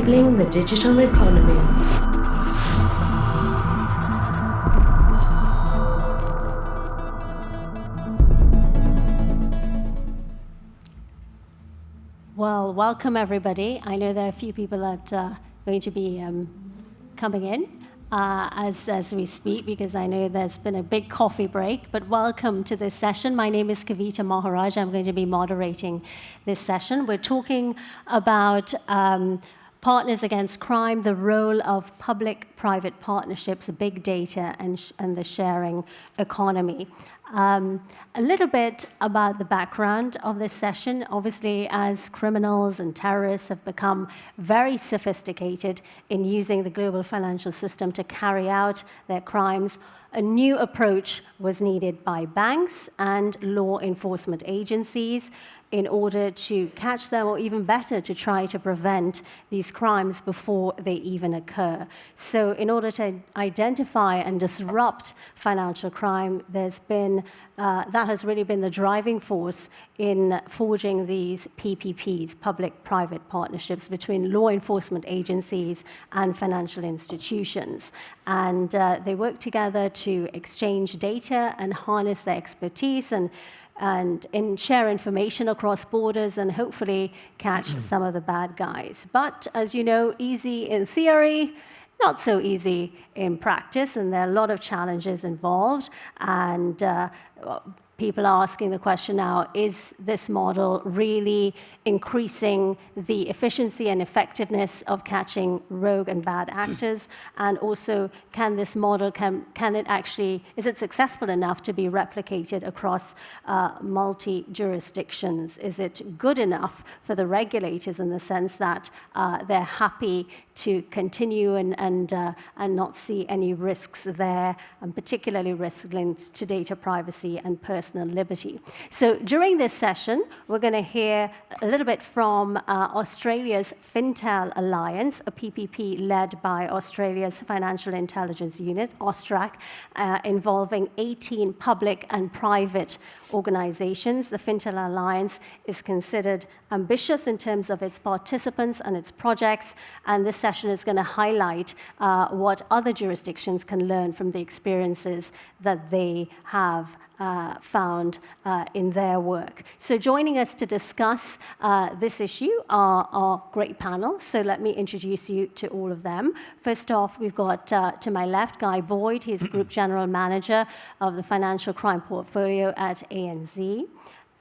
Enabling the digital economy. Well, welcome everybody. I know there are a few people that are going to be coming in as we speak, because I know there's been a big coffee break, but welcome to this session. My name is Kavita Maharaj. I'm going to be moderating this session. We're talking about partners against crime, the role of public-private partnerships, big data, and the sharing economy. A little bit about the background of this session. Obviously, as criminals and terrorists have become very sophisticated in using the global financial system to carry out their crimes, a new approach was needed by banks and law enforcement agencies in order to catch them, or even better, to try to prevent these crimes before they even occur. So in order to identify and disrupt financial crime, there's been that has really been the driving force in forging these PPPs, public-private partnerships, between law enforcement agencies and financial institutions. And they work together to exchange data and harness their expertise and share information across borders and hopefully catch some of the bad guys. But as you know, easy in theory, not so easy in practice, and there are a lot of challenges involved. And people are asking the question now, is this model really increasing the efficiency and effectiveness of catching rogue and bad actors? And also, can this model, can it actually, is it successful enough to be replicated across multi-jurisdictions? Is it good enough for the regulators in the sense that they're happy to continue and not see any risks there, and particularly risks linked to data privacy and personal liberty? So during this session, we're going to hear a little bit from Australia's Fintel Alliance, a PPP led by Australia's Financial Intelligence Unit, AUSTRAC, involving 18 public and private organizations. The Fintel Alliance is considered ambitious in terms of its participants and its projects, and this session is going to highlight what other jurisdictions can learn from the experiences that they have found in their work. So joining us to discuss this issue are our great panel. So let me introduce you to all of them. First off, we've got to my left, Guy Boyd. He's Group General Manager of the Financial Crime Portfolio at ANZ.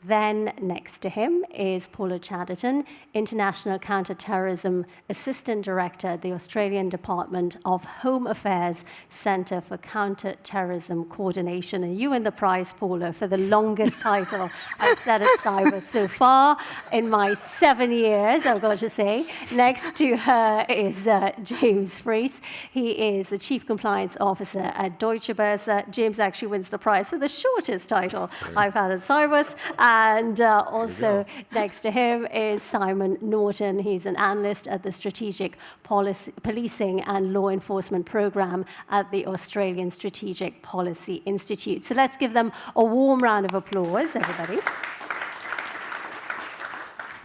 Then next to him is Paula Chatterton, International Counter-Terrorism Assistant Director at the Australian Department of Home Affairs Centre for Counter-Terrorism Coordination. And you win the prize, Paula, for the longest title I've said at Cyber so far in my 7 years, I've got to say. Next to her is James Fries. He is the Chief Compliance Officer at Deutsche Börse. James actually wins the prize for the shortest title I've had at Cybers. And also next to him is Simon Norton. He's an analyst at the Strategic Policing and Law Enforcement Program at the Australian Strategic Policy Institute. So let's give them a warm round of applause, everybody.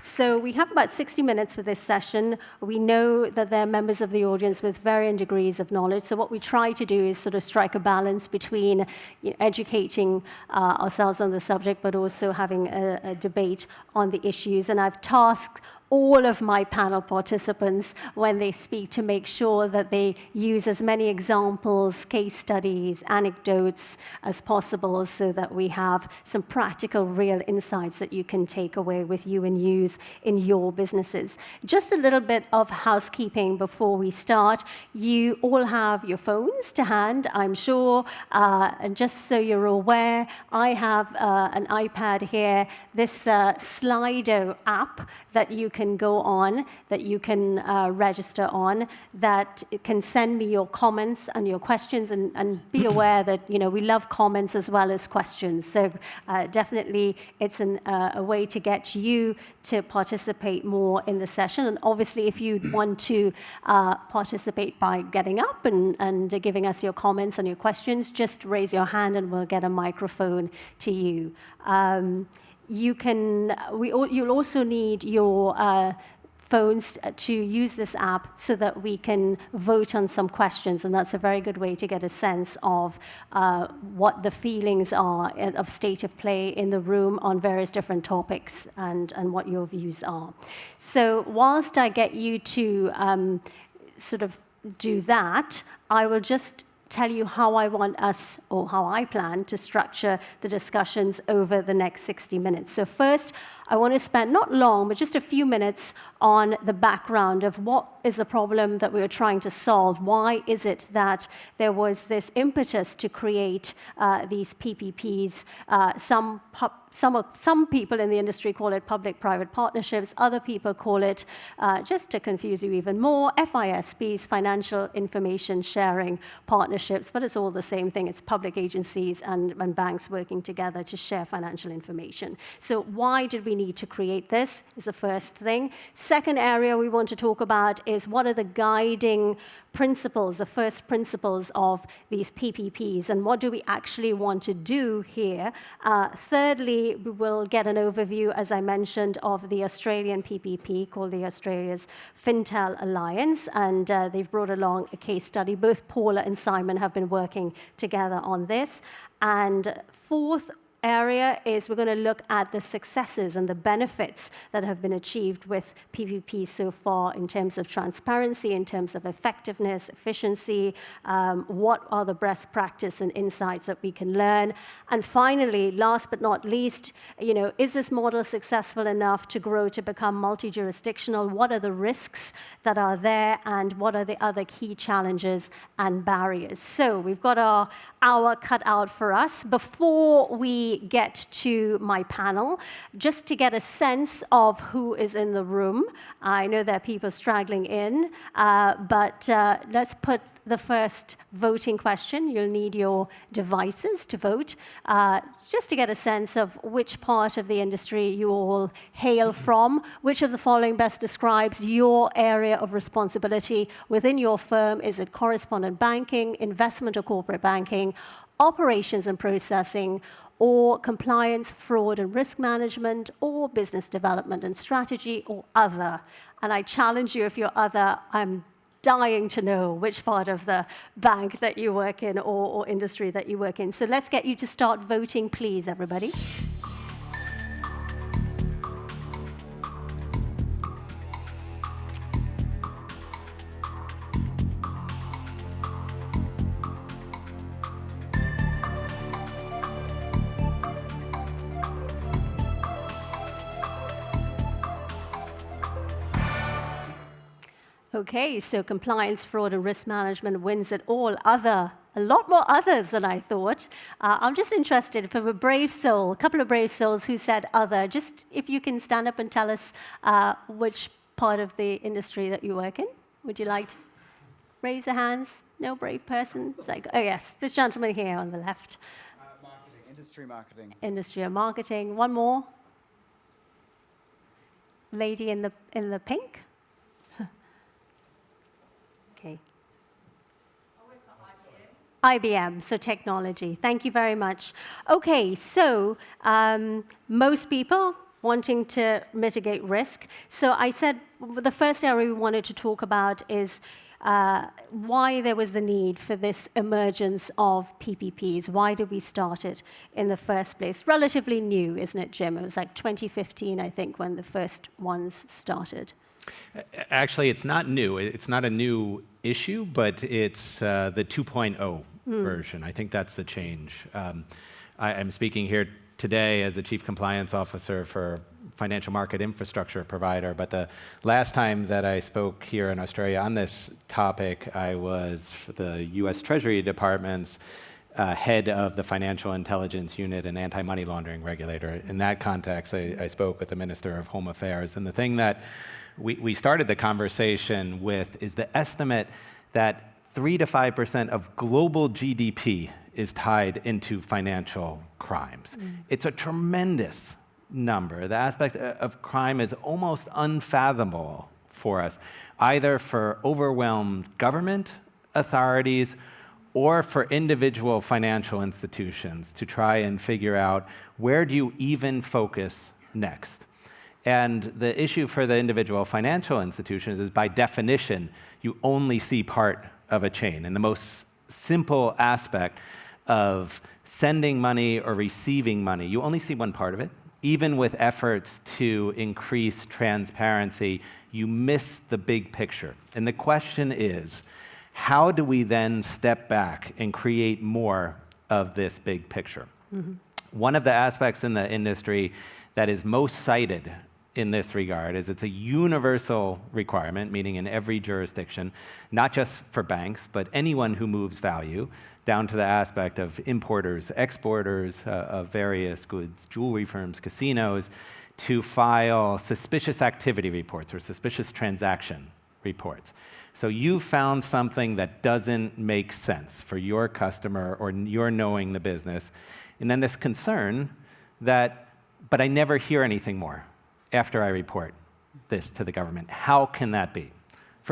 So we have about 60 minutes for this session. We know that there are members of the audience with varying degrees of knowledge. So what we try to do is sort of strike a balance between educating ourselves on the subject, but also having a debate on the issues. And I've tasked all of my panel participants when they speak to make sure that they use as many examples, case studies, anecdotes as possible, so that we have some practical, real insights that you can take away with you and use in your businesses. Just a little bit of housekeeping before we start. You all have your phones to hand, I'm sure. And just so you're aware, I have an iPad here, this Slido app that you can go on, that you can register on, that can send me your comments and your questions, and be aware that we love comments as well as questions. So definitely it's a way to get you to participate more in the session. And obviously if you want to participate by getting up and giving us your comments and your questions, just raise your hand and we'll get a microphone to you. You'll also need your phones to use this app so that we can vote on some questions, and that's a very good way to get a sense of what the feelings are of state of play in the room on various different topics and what your views are. So whilst I get you to sort of do that, I will just tell you how I want us, or how I plan to structure the discussions over the next 60 minutes. So first, I want to spend not long, but just a few minutes on the background of what is the problem that we are trying to solve. Why is it that there was this impetus to create these PPPs? Some people in the industry call it public-private partnerships. Other people call it, just to confuse you even more, FISPs, financial information sharing partnerships. But it's all the same thing. It's public agencies and banks working together to share financial information. So why did we need to create this is the first thing. Second area we want to talk about is what are the guiding principles, the first principles of these PPPs, and what do we actually want to do here. Thirdly, we will get an overview, as I mentioned, of the Australian PPP called the Australia's Fintel Alliance, and they've brought along a case study. Both Paula and Simon have been working together on this. And fourth area is we're going to look at the successes and the benefits that have been achieved with PPP so far in terms of transparency, in terms of effectiveness, efficiency, what are the best practice and insights that we can learn. And finally, last but not least, is this model successful enough to grow to become multi-jurisdictional? What are the risks that are there, and what are the other key challenges and barriers? So we've got our hour cut out for us. Before we get to my panel, just to get a sense of who is in the room. I know there are people straggling in, but let's put the first voting question. You'll need your devices to vote, just to get a sense of which part of the industry you all hail from. Which of the following best describes your area of responsibility within your firm? Is it correspondent banking, investment or corporate banking, operations and processing, or compliance, fraud and risk management, or business development and strategy, or other? And I challenge you, if you're other, I'm dying to know which part of the bank that you work in or industry that you work in. So let's get you to start voting, please, everybody. Okay, so compliance, fraud, and risk management wins it all. Other, a lot more others than I thought. I'm just interested from a brave soul, a couple of brave souls who said other. Just if you can stand up and tell us which part of the industry that you work in. Would you like to raise your hands? No brave person? It's like, oh yes, this gentleman here on the left. Marketing, industry marketing. Industry and marketing. One more. Lady in the pink. Okay. IBM, so technology. Thank you very much. Okay, so most people wanting to mitigate risk. So I said the first area we wanted to talk about is why there was the need for this emergence of PPPs. Why did we start it in the first place? Relatively new, isn't it, Jim? It was like 2015, I think, when the first ones started. Actually, it's not new. It's not a new issue, but it's the 2.0 version. I think that's the change. I'm speaking here today as the Chief Compliance Officer for financial market infrastructure provider, but the last time that I spoke here in Australia on this topic, I was the U.S. Treasury Department's head of the Financial Intelligence Unit and anti-money laundering regulator. In that context, I spoke with the Minister of Home Affairs, and the thing that we started the conversation with is the estimate that 3 to 5% of global GDP is tied into financial crimes. It's a tremendous number. The aspect of crime is almost unfathomable for us, either for overwhelmed government authorities or for individual financial institutions to try and figure out where do you even focus next. And the issue for the individual financial institutions is, by definition, you only see part of a chain. And the most simple aspect of sending money or receiving money, you only see one part of it. Even with efforts to increase transparency, you miss the big picture. And the question is, how do we then step back and create more of this big picture? One of the aspects in the industry that is most cited in this regard is it's a universal requirement, meaning in every jurisdiction, not just for banks, but anyone who moves value, down to the aspect of importers, exporters of various goods, jewelry firms, casinos, to file suspicious activity reports or suspicious transaction reports. So you found something that doesn't make sense for your customer, or you're knowing the business, and then this concern that, but I never hear anything more after I report this to the government. How can that be?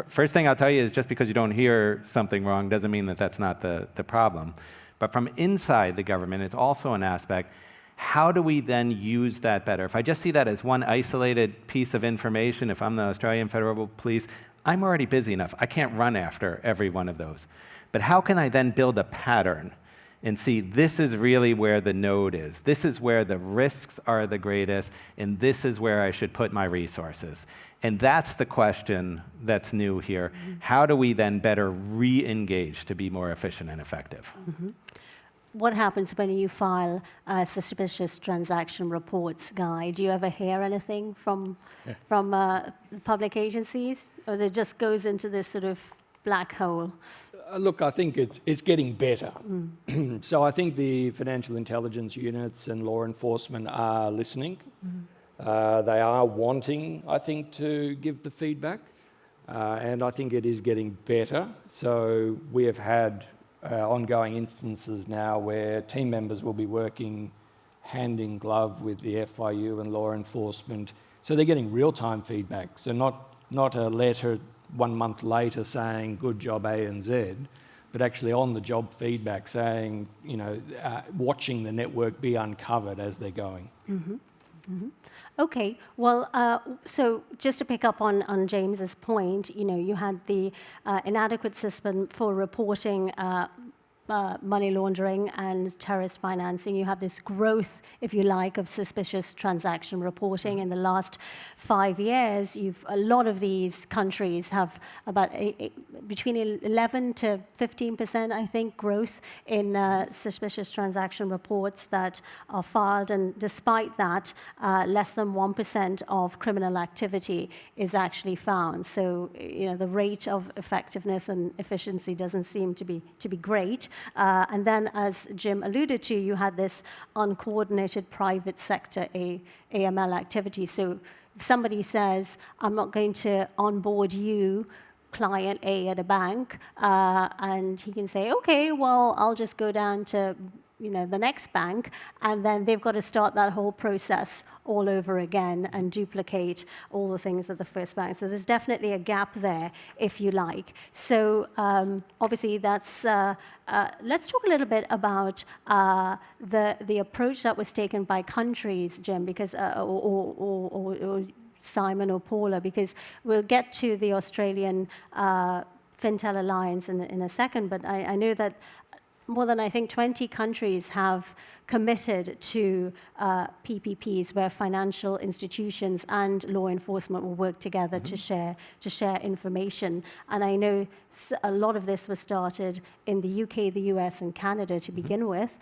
First thing I'll tell you is, just because you don't hear something wrong doesn't mean that that's not the problem. But from inside the government, it's also an aspect. How do we then use that better? If I just see that as one isolated piece of information, if I'm the Australian Federal Police, I'm already busy enough. I can't run after every one of those. But how can I then build a pattern and see, this is really where the node is. This is where the risks are the greatest, and this is where I should put my resources. And that's the question that's new here. How do we then better re-engage to be more efficient and effective? What happens when you file a suspicious transaction reports, Guy? Do you ever hear anything from public agencies? Or it just goes into this sort of black hole? Look, I think it's getting better. So I think the financial intelligence units and law enforcement are listening. They are wanting, I think, to give the feedback. And I think it is getting better. So we have had ongoing instances now where team members will be working hand in glove with the FIU and law enforcement. So they're getting real-time feedback. So not a letter 1 month later saying, good job A and Z, but actually on-the-job feedback saying, watching the network be uncovered as they're going. Okay, well, so just to pick up on James's point, you had the inadequate system for reporting money laundering and terrorist financing. You have this growth, if you like, of suspicious transaction reporting. In the last 5 years, a lot of these countries have about between 11 to 15%, I think, growth in suspicious transaction reports that are filed. And despite that, less than 1% of criminal activity is actually found. So, the rate of effectiveness and efficiency doesn't seem to be great. And then, as Jim alluded to, you had this uncoordinated private sector AML activity. So if somebody says, I'm not going to onboard you, client A at a bank, and he can say, okay, well, I'll just go down to the next bank, and then they've got to start that whole process all over again and duplicate all the things at the first bank. So there's definitely a gap there, if you like. So obviously that's, let's talk a little bit about the approach that was taken by countries, Jim, because, or Simon or Paula, because we'll get to the Australian Fintel Alliance in a second, but I know that more than, I think, 20 countries have committed to PPPs, where financial institutions and law enforcement will work together to share information. And I know a lot of this was started in the UK, the US, and Canada to begin with.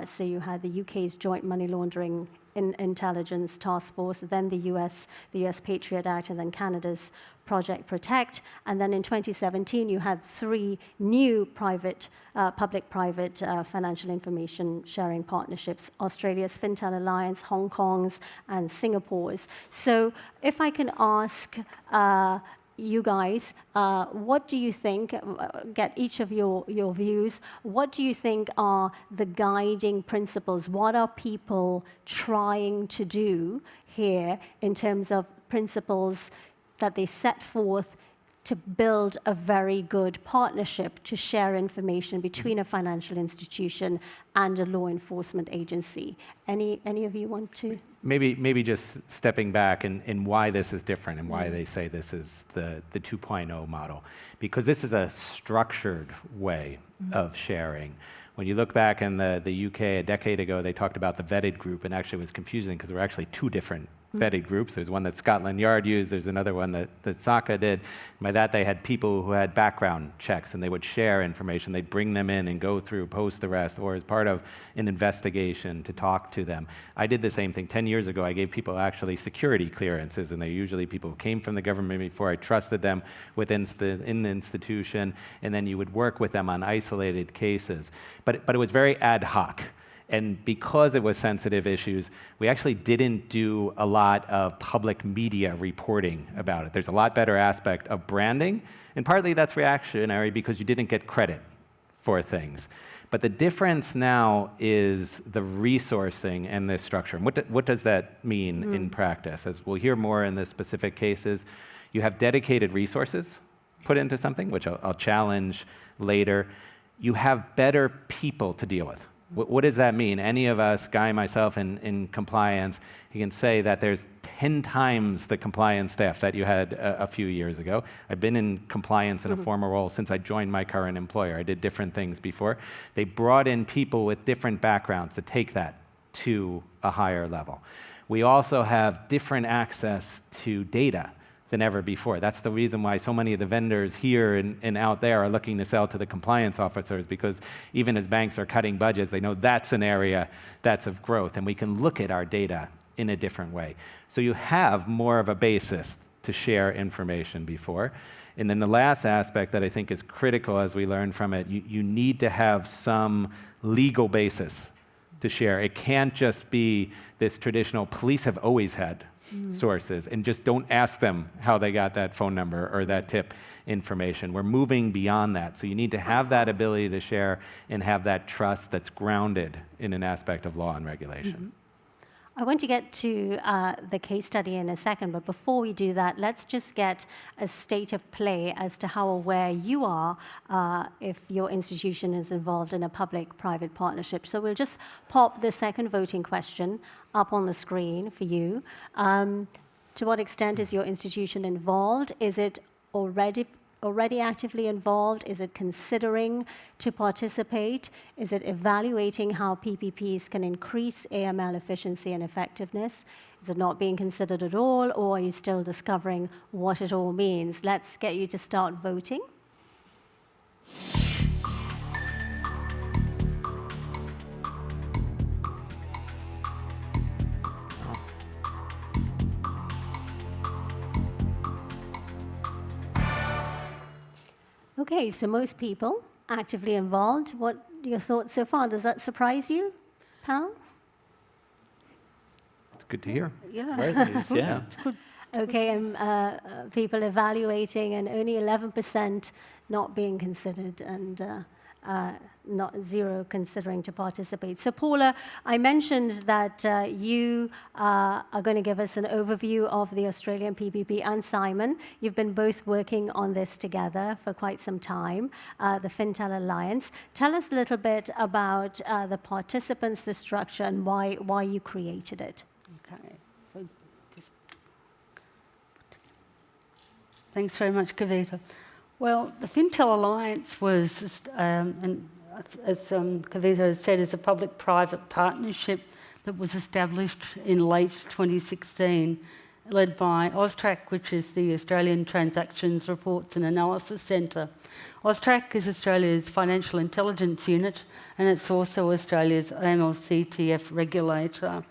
So you had the UK's Joint Money Laundering Intelligence Task Force, then the US Patriot Act, and then Canada's Project Protect. And then in 2017, you had 3 new public-private financial information sharing partnerships: Australia's Fintel Alliance, Hong Kong's, and Singapore's. So if I can ask you guys, what do you think, get each of your views, what do you think are the guiding principles? What are people trying to do here in terms of principles that they set forth to build a very good partnership to share information between a financial institution and a law enforcement agency. Any of you want to? Maybe just stepping back and why this is different and why they say this is the 2.0 model. Because this is a structured way of sharing. When you look back in the UK a decade ago, they talked about the vetted group, and actually it was confusing because there were actually two different vetted groups. There's one that Scotland Yard used, there's another one that SACA did. By that they had people who had background checks, and they would share information. They'd bring them in and go through post-arrest or as part of an investigation to talk to them. I did the same thing 10 years ago. I gave people actually security clearances, and they're usually people who came from the government before. I trusted them in the institution, and then you would work with them on isolated cases. But it was very ad hoc. And because it was sensitive issues, we actually didn't do a lot of public media reporting about it. There's a lot better aspect of branding, and partly that's reactionary because you didn't get credit for things. But the difference now is the resourcing and the structure. And what does that mean in practice? As we'll hear more in the specific cases, you have dedicated resources put into something, which I'll challenge later. You have better people to deal with. What does that mean? Any of us, Guy, myself, in compliance, he can say that there's 10 times the compliance staff that you had a few years ago. I've been in compliance in a former role since I joined my current employer. I did different things before. They brought in people with different backgrounds to take that to a higher level. We also have different access to data than ever before. That's the reason why so many of the vendors here and out there are looking to sell to the compliance officers, because even as banks are cutting budgets, they know that's an area that's of growth, and we can look at our data in a different way. So you have more of a basis to share information before. And then the last aspect that I think is critical as we learn from it, you need to have some legal basis to share. It can't just be this traditional, police have always had sources, and just don't ask them how they got that phone number or that tip information. We're moving beyond that. So you need to have that ability to share and have that trust that's grounded in an aspect of law and regulation. I want to get to the case study in a second, but before we do that, let's just get a state of play as to how aware you are if your institution is involved in a public-private partnership. So we'll just pop the second voting question up on the screen for you. To what extent is your institution involved? Is it already actively involved? Is it considering to participate? Is it evaluating how PPPs can increase AML efficiency and effectiveness? Is it not being considered at all, or are you still discovering what it all means? Let's get you to start voting. Okay, so most people actively involved. What are your thoughts so far? Does that surprise you, Pal? It's good to hear. Yeah. Yeah. Okay, and people evaluating, and only 11% not being considered, and not zero considering to participate. So Paula, I mentioned that you are going to give us an overview of the Australian PPP, and Simon, you've been both working on this together for quite some time, the Fintel Alliance. Tell us a little bit about the participants, the structure, and why you created it. Okay. Thanks very much, Kavita. Well, the Fintel Alliance was, as Kavita has said, is a public-private partnership that was established in late 2016, led by AUSTRAC, which is the Australian Transactions Reports and Analysis Centre. AUSTRAC is Australia's financial intelligence unit, and it's also Australia's AML-CTF regulator.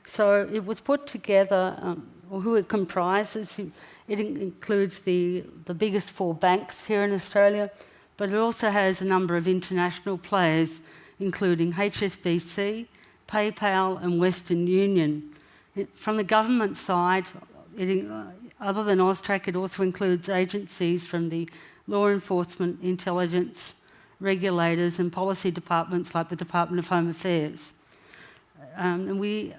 So it was put together, who it comprises. It includes the biggest 4 banks here in Australia, but it also has a number of international players, including HSBC, PayPal and Western Union. From the government side, other than AUSTRAC, it also includes agencies from the law enforcement, intelligence, regulators and policy departments like the Department of Home Affairs. And we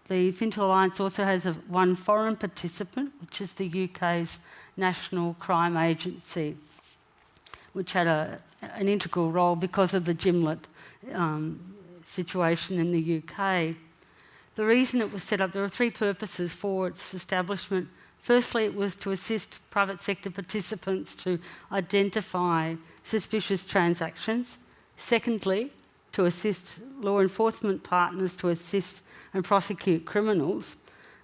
the Fintel Alliance also has one foreign participant, which is the UK's National Crime Agency, which had an integral role because of the gimlet situation in the UK. The reason it was set up, there were three purposes for its establishment. Firstly, it was to assist private sector participants to identify suspicious transactions. Secondly, to assist law enforcement partners to assist and prosecute criminals.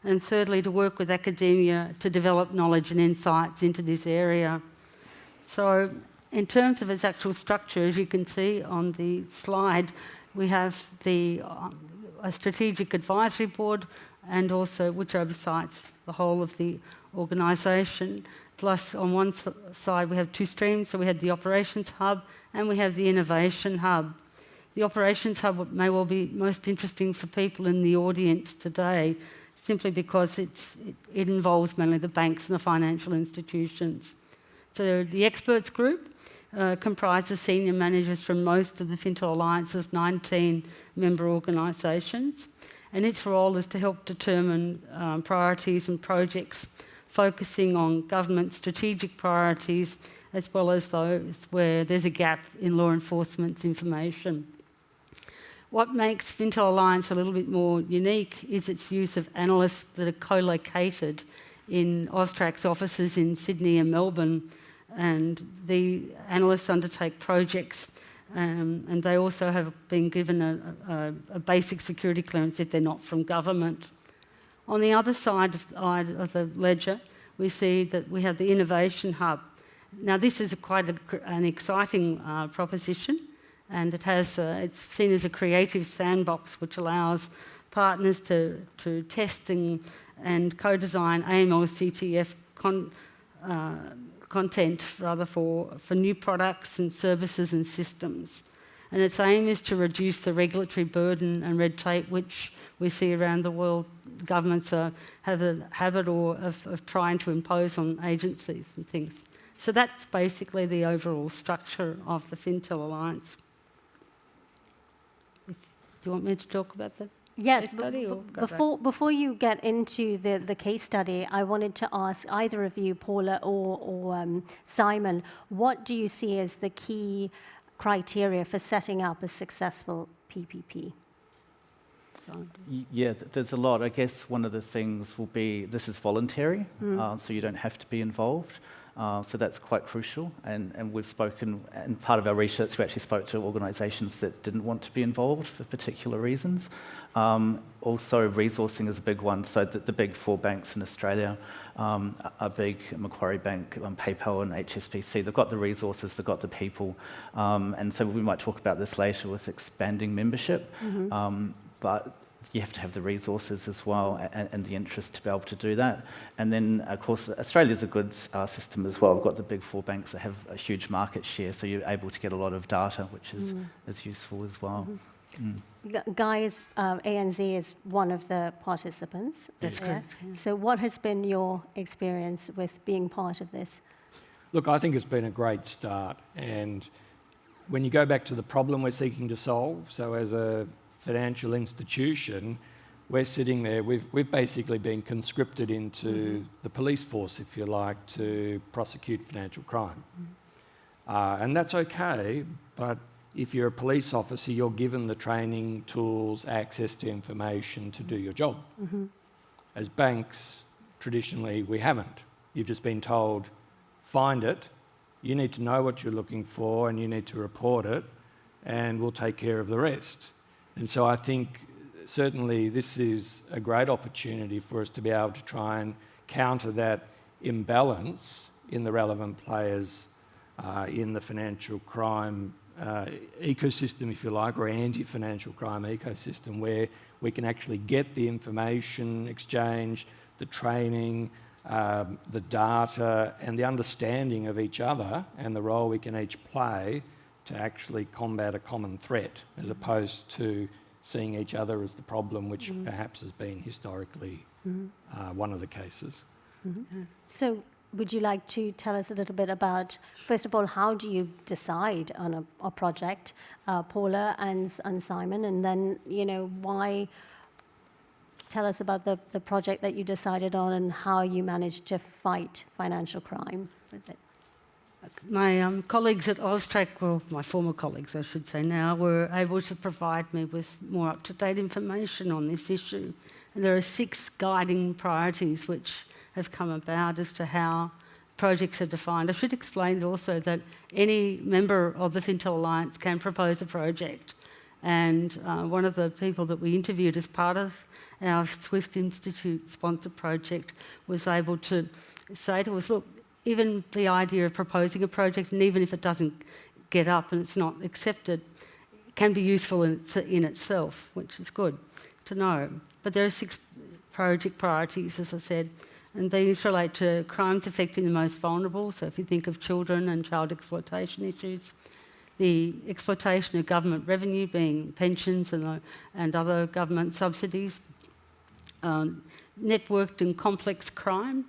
And thirdly, to work with academia to develop knowledge and insights into this area. So in terms of its actual structure, as you can see on the slide, we have a strategic advisory board, and also which oversights the whole of the organisation. Plus, on one side, we have two streams. So we have the operations hub and we have the innovation hub. The operations hub may well be most interesting for people in the audience today, simply because it involves mainly the banks and the financial institutions. So the experts group comprises senior managers from most of the Fintel Alliance's 19 member organisations, and its role is to help determine priorities and projects focusing on government strategic priorities, as well as those where there's a gap in law enforcement's information. What makes Fintel Alliance a little bit more unique is its use of analysts that are co-located in AUSTRAC's offices in Sydney and Melbourne, and the analysts undertake projects, and they also have been given a basic security clearance if they're not from government. On the other side of the ledger, we see that we have the Innovation Hub. Now, this is quite an exciting proposition, and it's seen as a creative sandbox which allows partners to test and co-design AML-CTF content for new products and services and systems. And its aim is to reduce the regulatory burden and red tape which we see around the world. Governments have a habit of trying to impose on agencies and things. So that's basically the overall structure of the Fintel Alliance. Do you want me to talk about that? Yes, case study or before you get into the case study, I wanted to ask either of you, Paula or Simon, what do you see as the key criteria for setting up a successful PPP? Yeah, there's a lot. I guess one of the things will be this is voluntary, so you don't have to be involved. So that's quite crucial. And we've spoken, and part of our research, we actually spoke to organisations that didn't want to be involved for particular reasons. Also, resourcing is a big one. So the big four banks in Australia are big: Macquarie Bank, PayPal and HSBC. They've got the resources, they've got the people. And so we might talk about this later with expanding membership. But you have to have the resources as well and the interest to be able to do that. And then, of course, Australia's a good system as well. We've got the big four banks that have a huge market share, so you're able to get a lot of data, which is useful as well. Guy, ANZ is one of the participants. That's correct. Yeah. So what has been your experience with being part of this? Look, I think it's been a great start. And when you go back to the problem we're seeking to solve, so as a financial institution, we're sitting there, we've basically been conscripted into the police force, if you like, to prosecute financial crime. And that's okay, but if you're a police officer, you're given the training, tools, access to information to do your job. As banks, traditionally, we haven't. You've just been told, find it, you need to know what you're looking for and you need to report it, and we'll take care of the rest. And so I think certainly this is a great opportunity for us to be able to try and counter that imbalance in the relevant players in the financial crime ecosystem, if you like, or anti-financial crime ecosystem, where we can actually get the information exchange, the training, the data, and the understanding of each other and the role we can each play to actually combat a common threat, as opposed to seeing each other as the problem, which perhaps has been historically one of the cases. So would you like to tell us a little bit about, first of all, how do you decide on a project, Paula and Simon, and then, why tell us about the project that you decided on and how you managed to fight financial crime with it. My colleagues at AUSTRAC, well, my former colleagues, I should say now, were able to provide me with more up-to-date information on this issue. And there are 6 guiding priorities which have come about as to how projects are defined. I should explain also that any member of the Fintel Alliance can propose a project. And one of the people that we interviewed as part of our Swift Institute sponsored project was able to say to us, look, even the idea of proposing a project, and even if it doesn't get up and it's not accepted, can be useful in itself, which is good to know. But there are 6 project priorities, as I said, and these relate to crimes affecting the most vulnerable. So if you think of children and child exploitation issues, the exploitation of government revenue, being pensions and other government subsidies, networked and complex crime,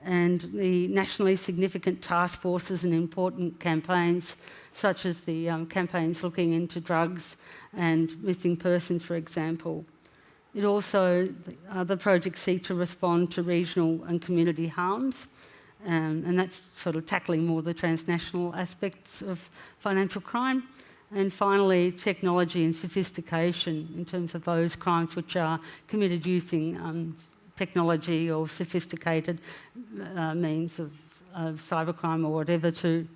and the nationally significant task forces and important campaigns, such as the campaigns looking into drugs and missing persons, for example. It also, the projects seek to respond to regional and community harms, and that's sort of tackling more the transnational aspects of financial crime. And finally, technology and sophistication in terms of those crimes which are committed using technology or sophisticated means of cybercrime or whatever to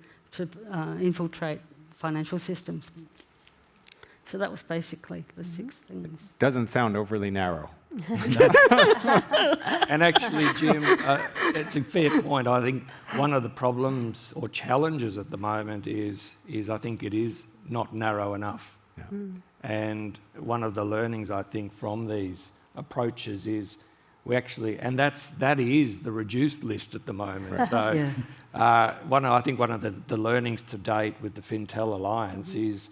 infiltrate financial systems. So that was basically the 6 things. Doesn't sound overly narrow. And actually, Jim, it's a fair point. I think one of the problems or challenges at the moment is I think it is not narrow enough. Yeah. And one of the learnings, I think, from these approaches is we actually, and that is the reduced list at the moment. Right. So I think one of the learnings to date with the Fintel Alliance is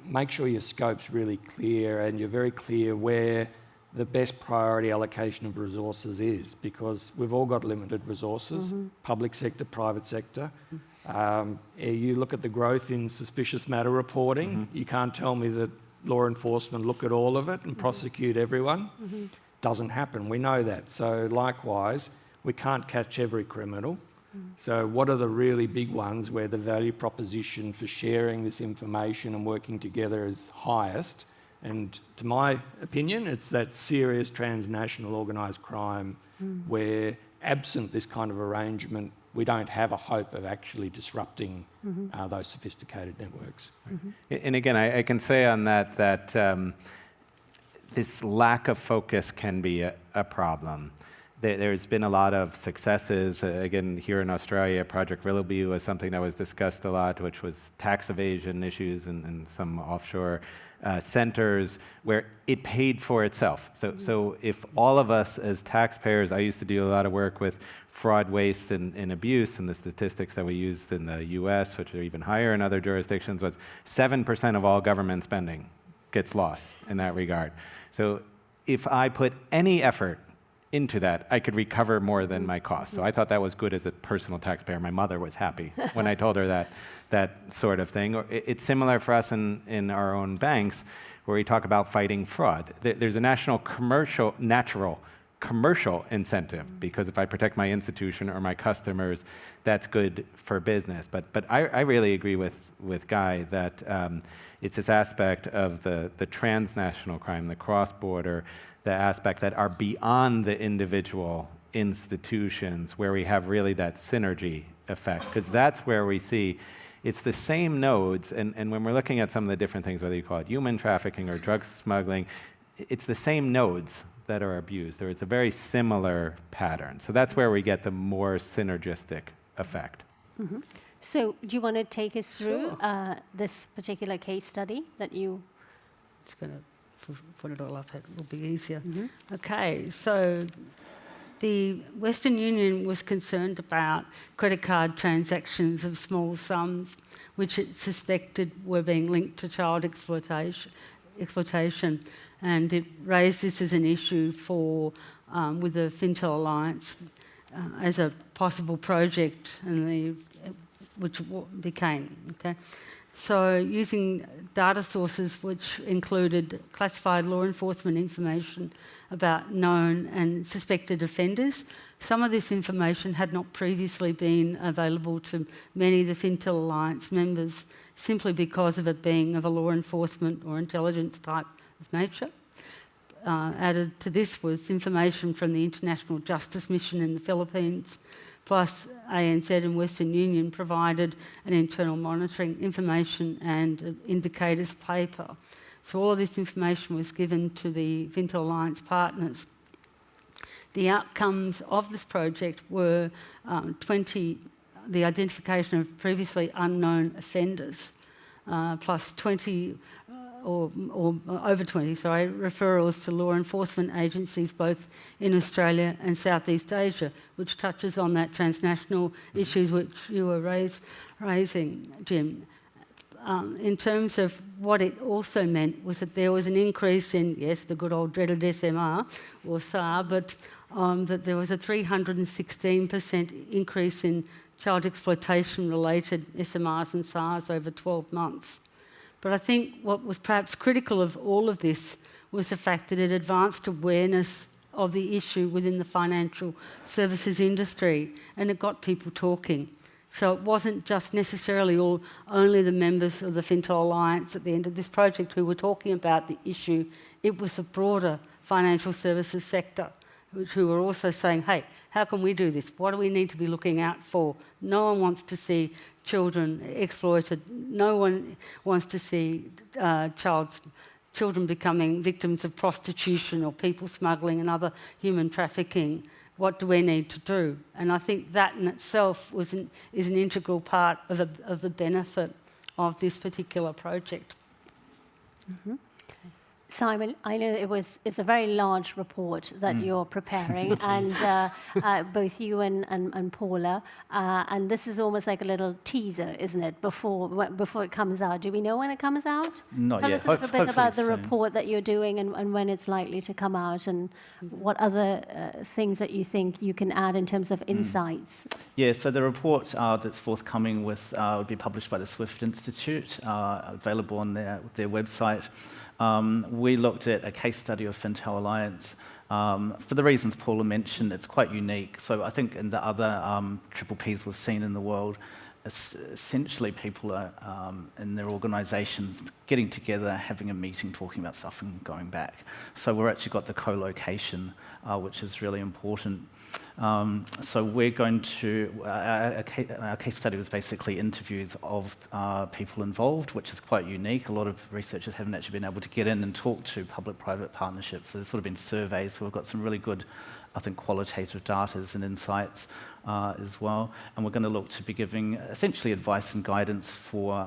make sure your scope's really clear and you're very clear where the best priority allocation of resources is, because we've all got limited resources, public sector, private sector. You look at the growth in suspicious matter reporting, you can't tell me that law enforcement look at all of it and prosecute everyone. Doesn't happen, we know that. So likewise, we can't catch every criminal. So what are the really big ones where the value proposition for sharing this information and working together is highest? And to my opinion, it's that serious transnational organised crime where, absent this kind of arrangement, we don't have a hope of actually disrupting those sophisticated networks. And again, I can say on that this lack of focus can be a problem. There's been a lot of successes. Again, here in Australia, Project Willoughby was something that was discussed a lot, which was tax evasion issues in some offshore centers where it paid for itself. So if all of us as taxpayers, I used to do a lot of work with fraud, waste, and abuse, and the statistics that we used in the US, which are even higher in other jurisdictions, was 7% of all government spending gets lost in that regard. So if I put any effort into that, I could recover more than my costs. So I thought that was good as a personal taxpayer. My mother was happy when I told her that sort of thing. It's similar for us in our own banks, where we talk about fighting fraud. There's a natural commercial incentive, because if I protect my institution or my customers, that's good for business. But I really agree with Guy that it's this aspect of the transnational crime, the cross-border, the aspect that are beyond the individual institutions, where we have really that synergy effect, because that's where we see it's the same nodes, and when we're looking at some of the different things, whether you call it human trafficking or drug smuggling, it's the same nodes that are abused, or it's a very similar pattern. So that's where we get the more synergistic effect. So do you want to take us through this particular case study that you... It's going to put it all up, it will be easier. Okay, so the Western Union was concerned about credit card transactions of small sums, which it suspected were being linked to child exploitation, and it raised this as an issue with the Fintel Alliance as a possible project, and which became. Okay, So using data sources which included classified law enforcement information about known and suspected offenders. Some of this information had not previously been available to many of the Fintel Alliance members simply because of it being of a law enforcement or intelligence type of nature. Added to this was information from the International Justice Mission in the Philippines, plus ANZ and Western Union provided an internal monitoring information and indicators paper. So all of this information was given to the Fintel Alliance partners. The outcomes of this project were the identification of previously unknown offenders, plus 20 or over 20, referrals to law enforcement agencies both in Australia and Southeast Asia, which touches on that transnational issues which you were raising, Jim. In terms of what it also meant was that there was an increase in, yes, the good old dreaded SMR or SAR, but that there was a 316% increase in child exploitation-related SMRs and SARs over 12 months. But I think what was perhaps critical of all of this was the fact that it advanced awareness of the issue within the financial services industry, and it got people talking. So it wasn't just necessarily only the members of the Fintel Alliance at the end of this project who were talking about the issue. It was the broader financial services sector who were also saying, hey, how can we do this? What do we need to be looking out for? No one wants to see children exploited. No one wants to see children becoming victims of prostitution or people smuggling and other human trafficking. What do we need to do? And I think that in itself is an integral part of the benefit of this particular project. Mm-hmm. Simon, I know it's a very large report that you're preparing, and both you and Paula, and this is almost like a little teaser, isn't it, before it comes out? Do we know when it comes out? Not Tell yet. us a little bit about the soon. report that you're doing and when it's likely to come out, and what other things that you think you can add in terms of insights. Yeah, so the report that's forthcoming will be published by the Swift Institute, available on their website. We looked at a case study of Fintel Alliance. For the reasons Paula mentioned, it's quite unique. So I think in the other PPPs we've seen in the world, essentially people are in their organisations getting together, having a meeting, talking about stuff and going back. So we've actually got the co-location, which is really important. So we're going to, our case study was basically interviews of people involved, which is quite unique. A lot of researchers haven't actually been able to get in and talk to public-private partnerships. So there's sort of been surveys, so we've got some really good, I think, qualitative data and insights as well. And we're going to look to be giving essentially advice and guidance for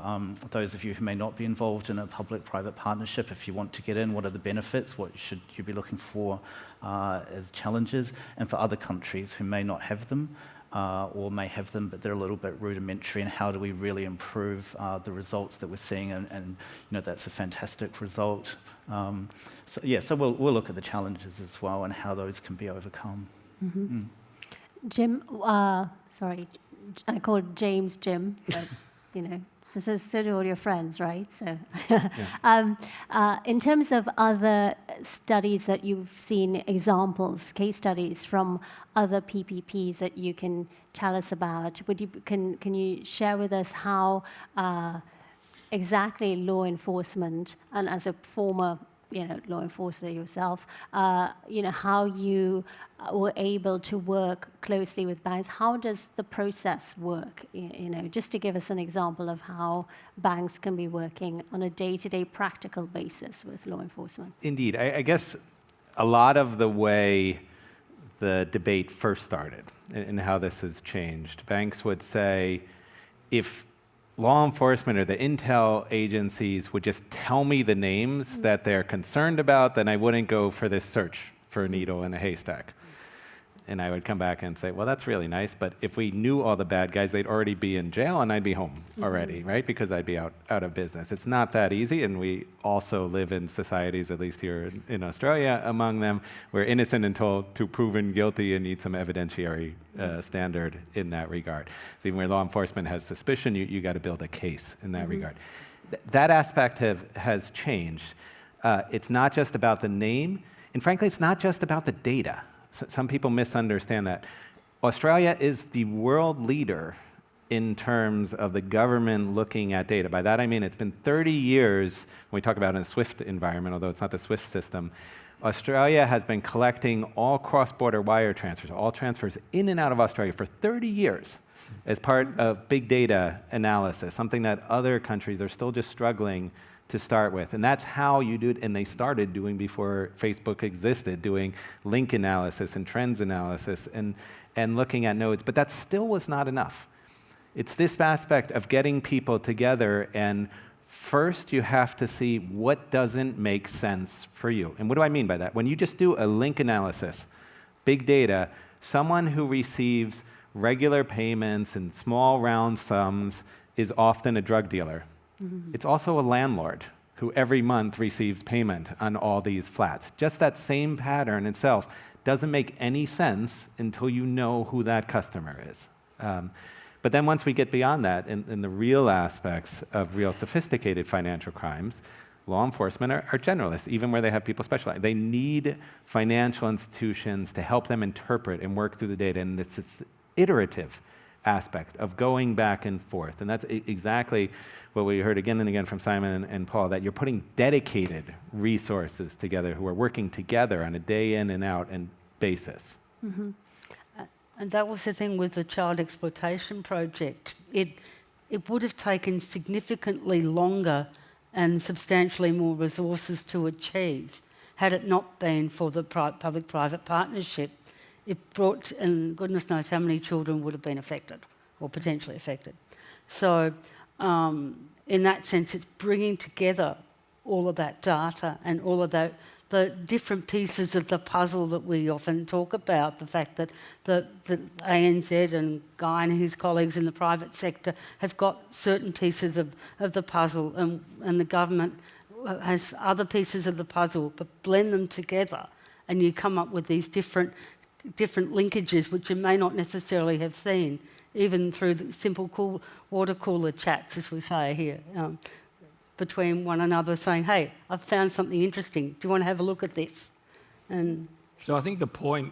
those of you who may not be involved in a public-private partnership. If you want to get in, what are the benefits? What should you be looking for as challenges? And for other countries who may not have them, or may have them, but they're a little bit rudimentary, and how do we really improve the results that we're seeing? And you know, that's a fantastic result. So we'll look at the challenges as well and how those can be overcome. Mm-hmm. Jim, sorry, I called James Jim, but you know, so do all your friends, right? So, in terms of other studies that you've seen, examples, case studies from other PPPs that you can tell us about, can you share with us how exactly law enforcement, and as a former law enforcer yourself, how you were able to work closely with banks? How does the process work? Just to give us an example of how banks can be working on a day-to-day practical basis with law enforcement. Indeed. I guess a lot of the way the debate first started and how this has changed, banks would say, if law enforcement or the intel agencies would just tell me the names that they're concerned about, then I wouldn't go for this search for a needle in a haystack. And I would come back and say, well, that's really nice, but if we knew all the bad guys, they'd already be in jail and I'd be home already, right? Because I'd be out of business. It's not that easy, and we also live in societies, at least here in Australia, among them, where innocent until proven guilty and need some evidentiary standard in that regard. So even where law enforcement has suspicion, you got to build a case in that regard. That aspect has changed. It's not just about the name, and frankly, it's not just about the data. Some people misunderstand that. Australia is the world leader in terms of the government looking at data. By that I mean it's been 30 years, when we talk about in a SWIFT environment, although it's not the SWIFT system, Australia has been collecting all cross-border wire transfers, all transfers in and out of Australia for 30 years as part of big data analysis, something that other countries are still just struggling to start with. And that's how you do it, and they started doing before Facebook existed, doing link analysis and trends analysis and looking at nodes. But that still was not enough. It's this aspect of getting people together, and first you have to see what doesn't make sense for you. And what do I mean by that? When you just do a link analysis, big data, someone who receives regular payments and small round sums is often a drug dealer. It's also a landlord who every month receives payment on all these flats. Just that same pattern itself doesn't make any sense until you know who that customer is. But then once we get beyond that, in the real aspects of real sophisticated financial crimes, law enforcement are generalists, even where they have people specialized. They need financial institutions to help them interpret and work through the data, and it's this iterative aspect of going back and forth. And that's exactly what we heard again and again from Simon and Paul, that you're putting dedicated resources together who are working together on a day in and out and basis. And that was the thing with the child exploitation project. It would have taken significantly longer and substantially more resources to achieve had it not been for the public-private partnership. It brought, and goodness knows how many children would have been affected or potentially affected. So in that sense, it's bringing together all of that data and all of the different pieces of the puzzle that we often talk about, the fact that the ANZ and Guy and his colleagues in the private sector have got certain pieces of the puzzle, and the government has other pieces of the puzzle, but blend them together and you come up with these different linkages which you may not necessarily have seen, even through the simple water cooler chats, as we say here, between one another, saying, hey, I've found something interesting. Do you want to have a look at this? And so I think the point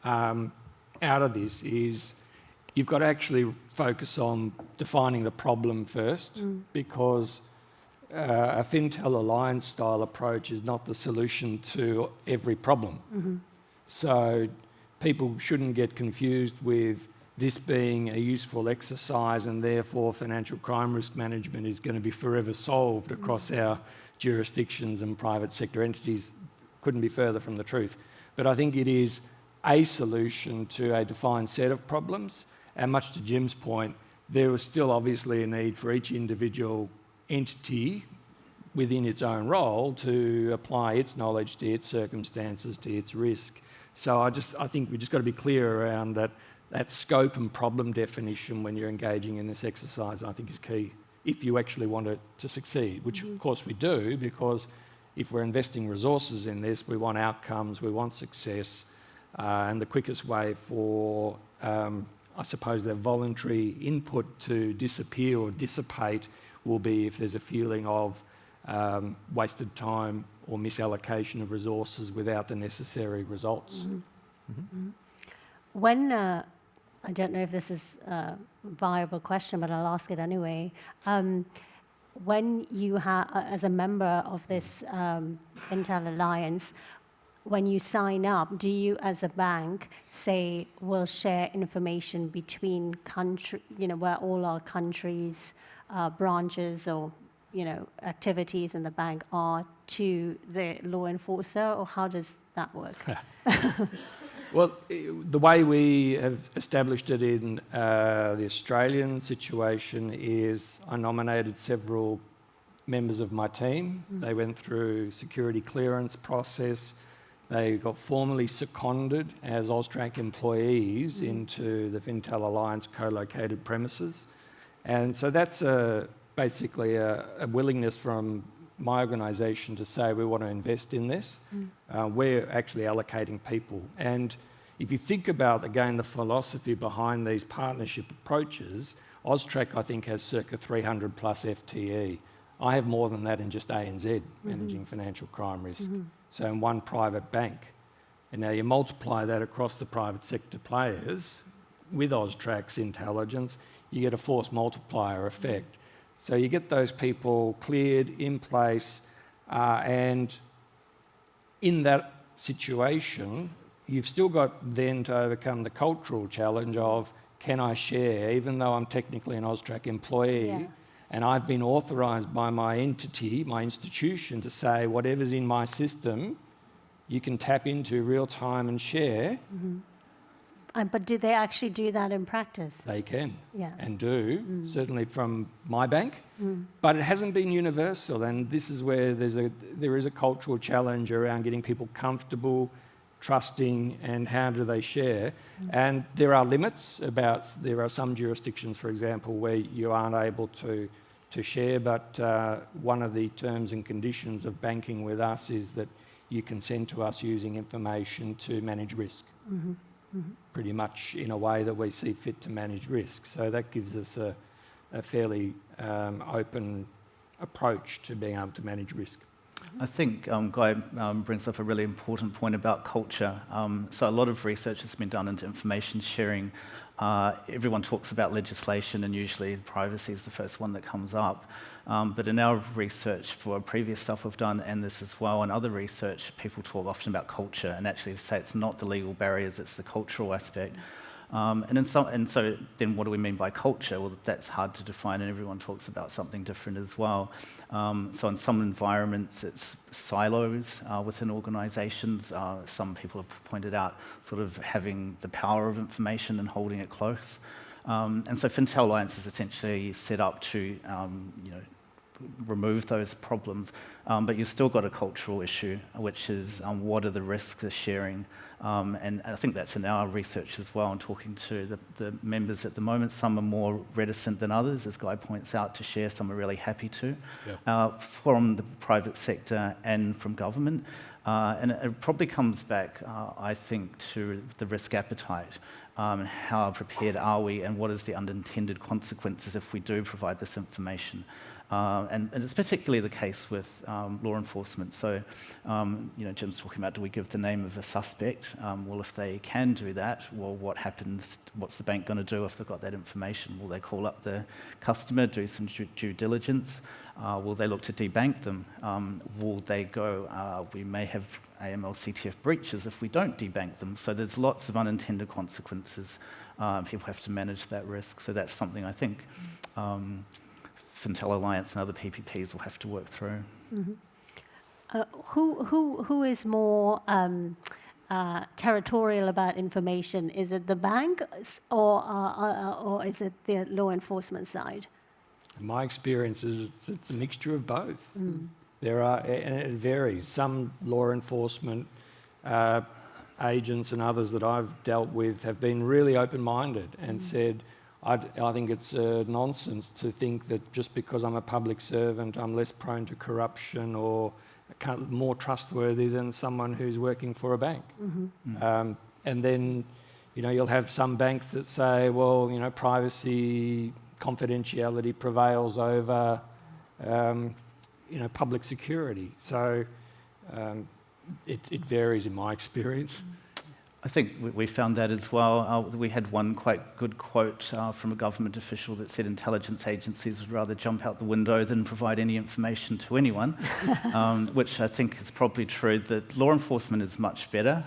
out of this is you've got to actually focus on defining the problem first, because a Fintel Alliance style approach is not the solution to every problem. So people shouldn't get confused with this being a useful exercise and therefore financial crime risk management is going to be forever solved across our jurisdictions and private sector entities. Couldn't be further from the truth. But I think it is a solution to a defined set of problems, and much to Jim's point, there is still obviously a need for each individual entity within its own role to apply its knowledge to its circumstances, to its risk. So I think we just got to be clear around that scope and problem definition when you're engaging in this exercise, I think is key if you actually want it to succeed, which of course we do, because if we're investing resources in this, we want outcomes, we want success, and the quickest way for, I suppose, their voluntary input to disappear or dissipate will be if there's a feeling of wasted time or misallocation of resources without the necessary results. When, I don't know if this is a viable question, but I'll ask it anyway. When you have, as a member of this Fintel Alliance, when you sign up, do you as a bank say, we'll share information between country, where all our countries' branches or activities in the bank are to the law enforcer, or how does that work? Well, the way we have established it in the Australian situation is I nominated several members of my team. They went through security clearance process. They got formally seconded as AUSTRAC employees into the Fintel Alliance co-located premises. And so that's basically a willingness from my organisation to say we want to invest in this. We're actually allocating people. And if you think about, again, the philosophy behind these partnership approaches, AUSTRAC, I think, has circa 300 plus FTE. I have more than that in just ANZ, managing financial crime risk. So in one private bank. And now you multiply that across the private sector players with AUSTRAC's intelligence, you get a force multiplier effect. So you get those people cleared, in place, and in that situation, you've still got then to overcome the cultural challenge of, can I share, even though I'm technically an AUSTRAC employee, and I've been authorised by my entity, my institution, to say whatever's in my system, you can tap into real time and share. But do they actually do that in practice? They can Yeah. and do, certainly from my bank, but it hasn't been universal, and this is where there is a cultural challenge around getting people comfortable, trusting, and how do they share. And there are limits there are some jurisdictions, for example, where you aren't able to share, but one of the terms and conditions of banking with us is that you consent to us using information to manage risk. Pretty much in a way that we see fit to manage risk. So that gives us a fairly open approach to being able to manage risk. I think Guy brings up a really important point about culture. So a lot of research has been done into information sharing. Everyone talks about legislation, and usually privacy is the first one that comes up. But in our research for previous stuff we've done, and this as well, and other research, people talk often about culture, and actually say it's not the legal barriers, it's the cultural aspect. And so then what do we mean by culture? Well, that's hard to define, and everyone talks about something different as well. So in some environments, it's silos within organisations. Some people have pointed out sort of having the power of information and holding it close. And so Fintel Alliance is essentially set up to, remove those problems, but you've still got a cultural issue, which is what are the risks of sharing, and I think that's in our research as well, and talking to the members at the moment. Some are more reticent than others, as Guy points out, to share. Some are really happy to, from the private sector and from government, and it probably comes back, I think, to the risk appetite. How prepared are we, and what is the unintended consequences if we do provide this information? And it's particularly the case with law enforcement. So, Jim's talking about, do we give the name of a suspect? Well, if they can do that, well, what happens? What's the bank going to do if they've got that information? Will they call up the customer, do some due diligence? Will they look to debank them? Will they go, we may have AML/CTF breaches if we don't debank them. So there's lots of unintended consequences. People have to manage that risk. So that's something I think Fintel Alliance and other PPPs will have to work through. Who is more territorial about information? Is it the bank or is it the law enforcement side? My experience is it's a mixture of both. There are, and it varies. Some law enforcement agents and others that I've dealt with have been really open-minded and said, I think it's nonsense to think that just because I'm a public servant, I'm less prone to corruption or more trustworthy than someone who's working for a bank. And then, you'll have some banks that say, well, privacy, confidentiality prevails over, public security. So it varies in my experience. I think we found that as well. We had one quite good quote from a government official that said intelligence agencies would rather jump out the window than provide any information to anyone, which I think is probably true. That law enforcement is much better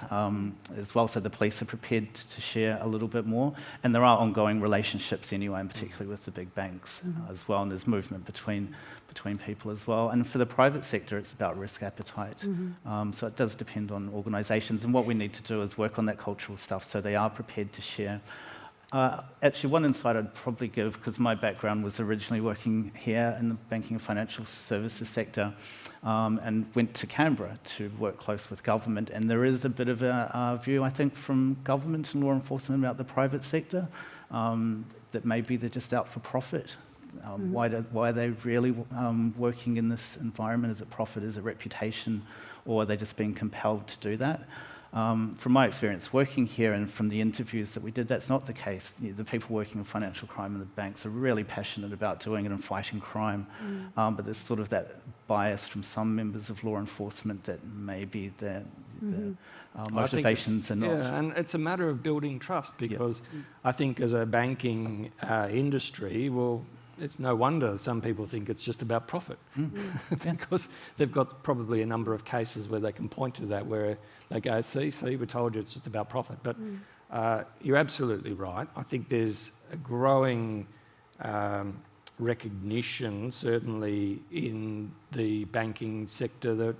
as well, so the police are prepared to share a little bit more. And there are ongoing relationships anyway, and particularly with the big banks as well, and there's movement between people as well. And for the private sector, it's about risk appetite. So it does depend on organisations, and what we need to do is work on that cultural stuff so they are prepared to share. Actually, one insight I'd probably give, because my background was originally working here in the banking and financial services sector, and went to Canberra to work close with government. And there is a bit of a view, I think, from government and law enforcement about the private sector, that maybe they're just out for profit. Why are they really working in this environment? Is it profit? Is it reputation? Or are they just being compelled to do that? From my experience working here and from the interviews that we did, that's not the case. The people working in financial crime in the banks are really passionate about doing it and fighting crime. But there's sort of that bias from some members of law enforcement that maybe their motivations are not. Yeah, and it's a matter of building trust, because I think as a banking industry, well, it's no wonder some people think it's just about profit, because they've got probably a number of cases where they can point to that, where they go, see, we told you it's just about profit. But you're absolutely right. I think there's a growing recognition, certainly in the banking sector, that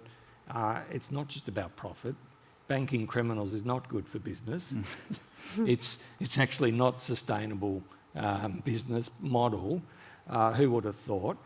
it's not just about profit. Banking criminals is not good for business. It's actually not sustainable business model. Who would have thought?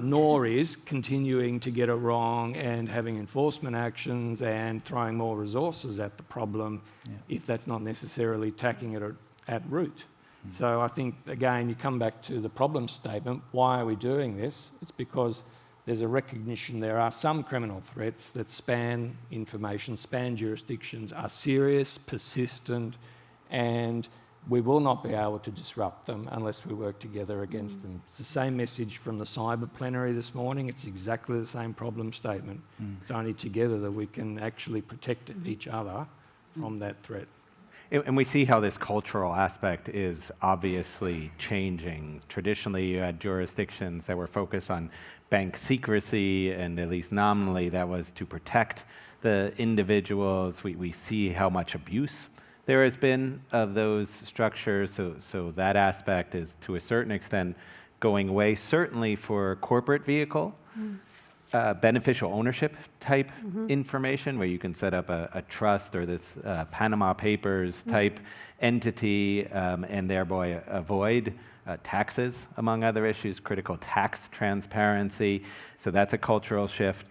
Nor is continuing to get it wrong and having enforcement actions and throwing more resources at the problem, if that's not necessarily tackling it at root. So I think, again, you come back to the problem statement. Why are we doing this? It's because there's a recognition there are some criminal threats that span information, span jurisdictions, are serious, persistent, and we will not be able to disrupt them unless we work together against them. It's the same message from the cyber plenary this morning. It's exactly the same problem statement. It's only together that we can actually protect each other from that threat. And we see how this cultural aspect is obviously changing. Traditionally, you had jurisdictions that were focused on bank secrecy, and at least nominally that was to protect the individuals. We see how much abuse there has been of those structures, so that aspect is to a certain extent going away, certainly for corporate vehicle, beneficial ownership type information, where you can set up a trust or this Panama Papers type entity, and thereby avoid taxes, among other issues, critical tax transparency. So that's a cultural shift.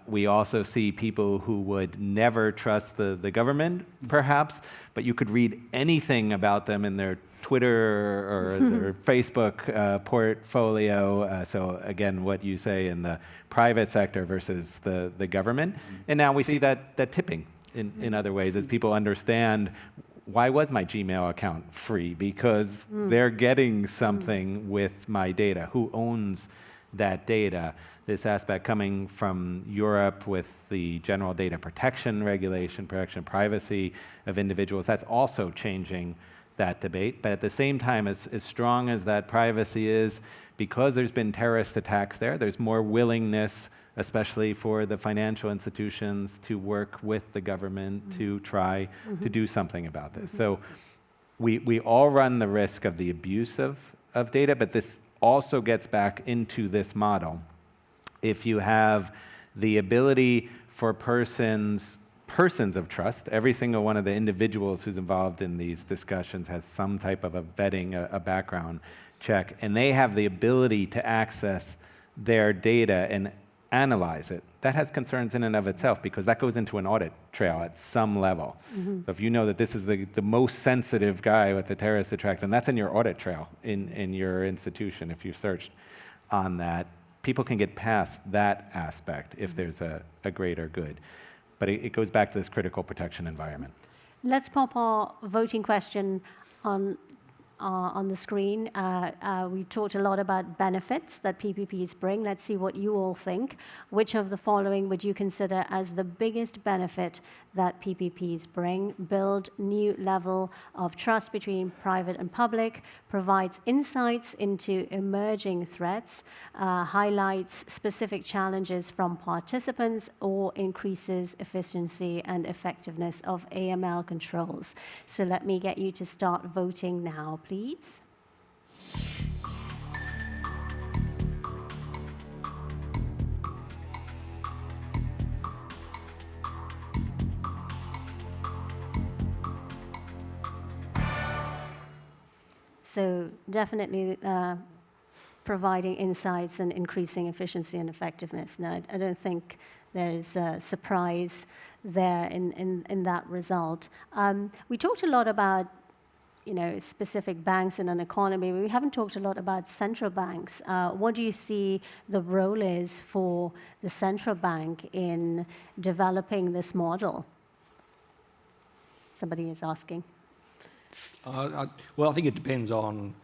We also see people who would never trust the government, perhaps, but you could read anything about them in their Twitter or their Facebook portfolio. So again, what you say in the private sector versus the government. And now we see that tipping in other ways, as people understand, why was my Gmail account free? Because they're getting something with my data. Who owns that data? This aspect coming from Europe with the general data protection regulation, protection of privacy of individuals, that's also changing that debate. But at the same time, as strong as that privacy is, because there's been terrorist attacks there's more willingness, especially for the financial institutions, to work with the government to try to do something about this. So we all run the risk of the abuse of data, but this also gets back into this model. If you have the ability for persons of trust, every single one of the individuals who's involved in these discussions has some type of a vetting, a background check, and they have the ability to access their data and analyze it. That has concerns in and of itself, because that goes into an audit trail at some level. So if you know that this is the most sensitive guy with the terrorist attack, then that's in your audit trail in your institution. If you've searched on that, people can get past that aspect if there's a greater good. But it goes back to this critical protection environment. Let's pop our voting question on the screen. We talked a lot about benefits that PPPs bring. Let's see what you all think. Which of the following would you consider as the biggest benefit that PPPs bring? Build new level of trust between private and public, provides insights into emerging threats, highlights specific challenges from participants, or increases efficiency and effectiveness of AML controls. So let me get you to start voting now, please. So definitely providing insights and increasing efficiency and effectiveness. Now, I don't think there's a surprise there in that result. We talked a lot about specific banks in an economy. We haven't talked a lot about central banks. What do you see the role is for the central bank in developing this model? Somebody is asking. Well, I think it depends on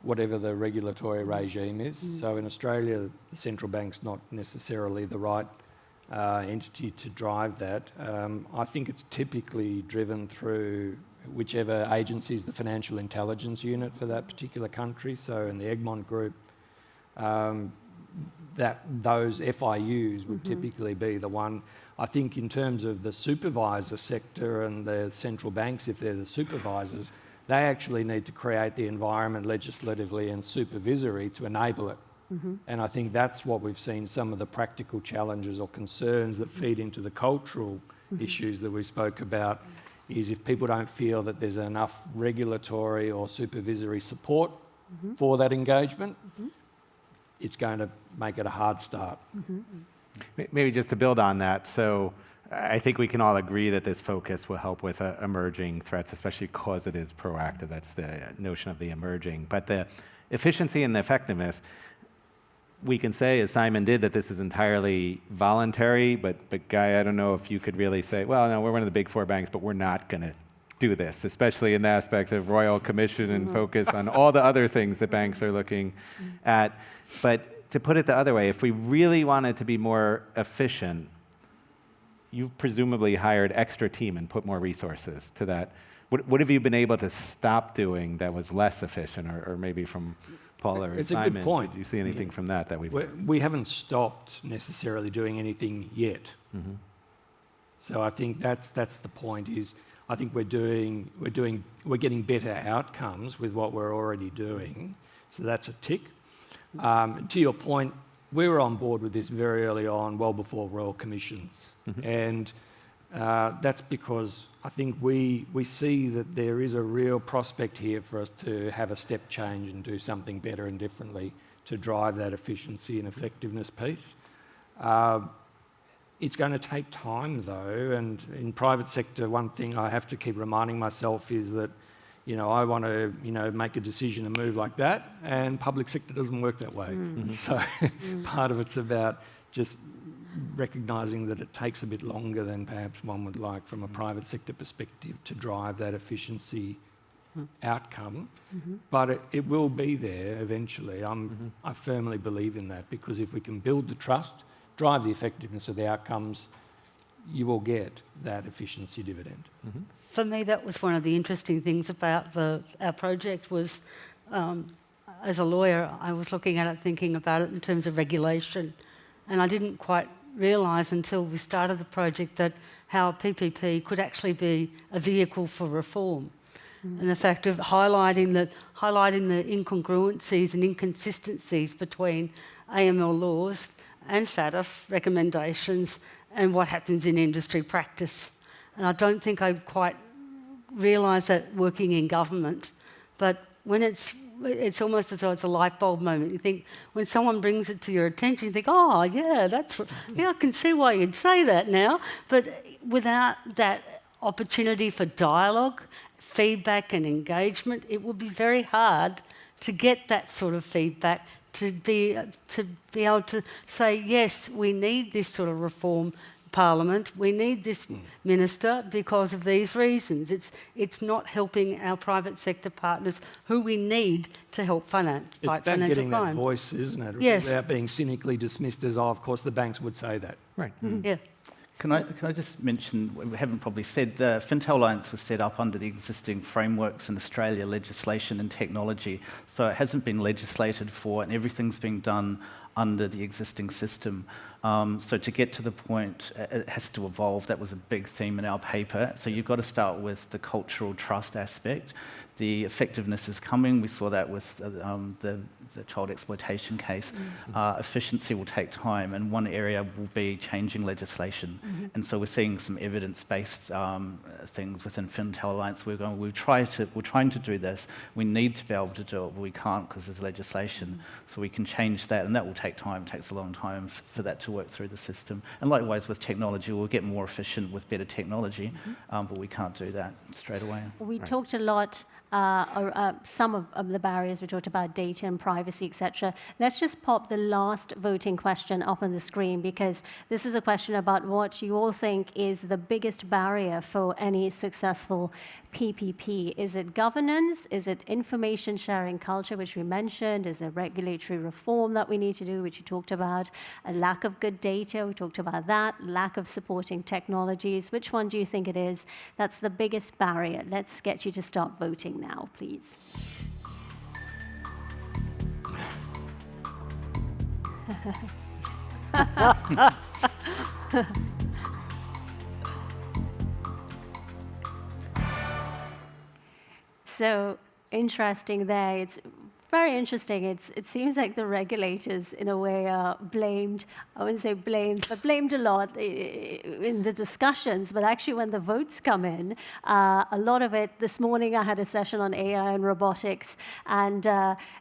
whatever the regulatory regime is. So in Australia, the central bank's not necessarily the right entity to drive that. I think it's typically driven through whichever agency is the financial intelligence unit for that particular country. So in the Egmont Group, those FIUs would typically be the one. I think in terms of the supervisor sector and the central banks, if they're the supervisors, they actually need to create the environment legislatively and supervisory to enable it. And I think that's what we've seen, some of the practical challenges or concerns that feed into the cultural issues that we spoke about, is if people don't feel that there's enough regulatory or supervisory support for that engagement, it's going to make it a hard start. Maybe just to build on that, so I think we can all agree that this focus will help with emerging threats, especially because it is proactive. That's the notion of the emerging. But the efficiency and the effectiveness, we can say, as Simon did, that this is entirely voluntary, but Guy, I don't know if you could really say, well, no, we're one of the big four banks, but we're not going to do this, especially in the aspect of Royal Commission and focus on all the other things that banks are looking at. But to put it the other way, if we really wanted to be more efficient, you've presumably hired extra team and put more resources to that. What have you been able to stop doing that was less efficient, or maybe from Paul or it's Simon? A good point. Do you see anything from that we haven't stopped necessarily doing anything yet. So I think that's the point. Is I think we're getting better outcomes with what we're already doing. So that's a tick. To your point, we were on board with this very early on, well before Royal Commissions, and that's because I think we see that there is a real prospect here for us to have a step change and do something better and differently to drive that efficiency and effectiveness piece. It's going to take time though, and in private sector, one thing I have to keep reminding myself is that I want to, make a decision and move like that, and public sector doesn't work that way. So part of it's about just recognising that it takes a bit longer than perhaps one would like from a private sector perspective to drive that efficiency outcome. But it will be there eventually. I firmly believe in that, because if we can build the trust, drive the effectiveness of the outcomes, you will get that efficiency dividend. For me, that was one of the interesting things about our project was, as a lawyer, I was looking at it, thinking about it in terms of regulation, and I didn't quite realise until we started the project that how a PPP could actually be a vehicle for reform. And the fact of highlighting the incongruencies and inconsistencies between AML laws and FATF recommendations and what happens in industry practice. And I don't think I quite realise that working in government, but when it's almost as though it's a light bulb moment. You think, when someone brings it to your attention, you think, oh, yeah, I can see why you'd say that now. But without that opportunity for dialogue, feedback and engagement, it would be very hard to get that sort of feedback, to be able to say, yes, we need this sort of reform Parliament, we need this minister because of these reasons. It's not helping our private sector partners who we need to help fight financial crime. It's about getting that voice, isn't it? Yes. Without being cynically dismissed as, of course the banks would say that. Right. Yeah. Can I just mention, we haven't probably said, the Fintel Alliance was set up under the existing frameworks in Australia, legislation and technology. So it hasn't been legislated for, and everything's being done under the existing system. So to get to the point, it has to evolve. That was a big theme in our paper. So you've got to start with the cultural trust aspect. The effectiveness is coming. We saw that with the child exploitation case. Efficiency will take time, and one area will be changing legislation. And so we're seeing some evidence-based things within Fintel Alliance. We're trying to do this. We need to be able to do it, but we can't because there's legislation. So we can change that, and that will take time. It takes a long time for that to work through the system. And likewise with technology, we'll get more efficient with better technology, but we can't do that straight away. We talked a lot, some of the barriers, we talked about data and privacy, etc. Let's just pop the last voting question up on the screen, because this is a question about what you all think is the biggest barrier for any successful PPP. Is it governance? Is it information sharing culture, which we mentioned? Is it regulatory reform that we need to do, which you talked about? A lack of good data, we talked about that. Lack of supporting technologies. Which one do you think it is that's the biggest barrier? Let's get you to start voting now, please. So interesting there. It's very interesting. It seems like the regulators, in a way, are blamed. I wouldn't say blamed, but blamed a lot in the discussions. But actually, when the votes come in, a lot of it. This morning, I had a session on AI and robotics, and